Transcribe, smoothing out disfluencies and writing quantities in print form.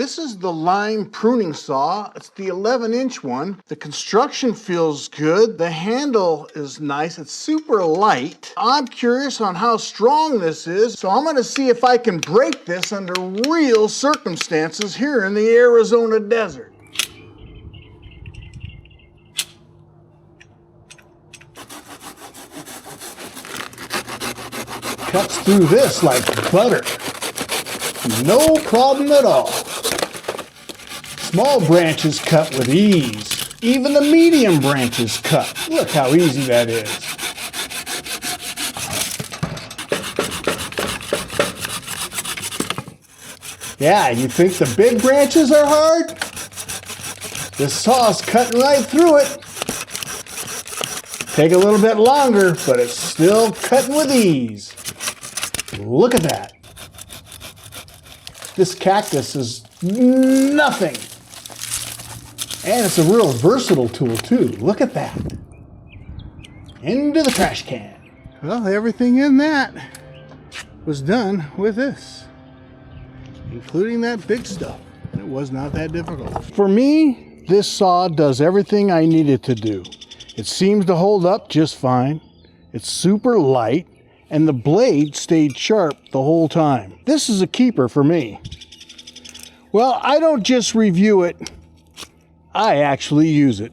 This is the line pruning saw. It's the 11-inch one. The construction feels good. The handle is nice. It's super light. I'm curious on how strong this is, so I'm gonna see if I can break this under real circumstances here in the Arizona desert. Cuts through this like butter. No problem at all. Small branches cut with ease. Even the medium branches cut. Look how easy that is. Yeah, you think the big branches are hard? This saw's cutting right through it. Take a little bit longer, but it's still cutting with ease. Look at that. This cactus is nothing. And it's a real versatile tool too. Look at that. Into the trash can. Well, everything in that was done with this, including that big stuff. It was not that difficult. For me, this saw does everything I need it to do. It seems to hold up just fine. It's super light. And the blade stayed sharp the whole time. This is a keeper for me. Well, I don't just review it, I actually use it.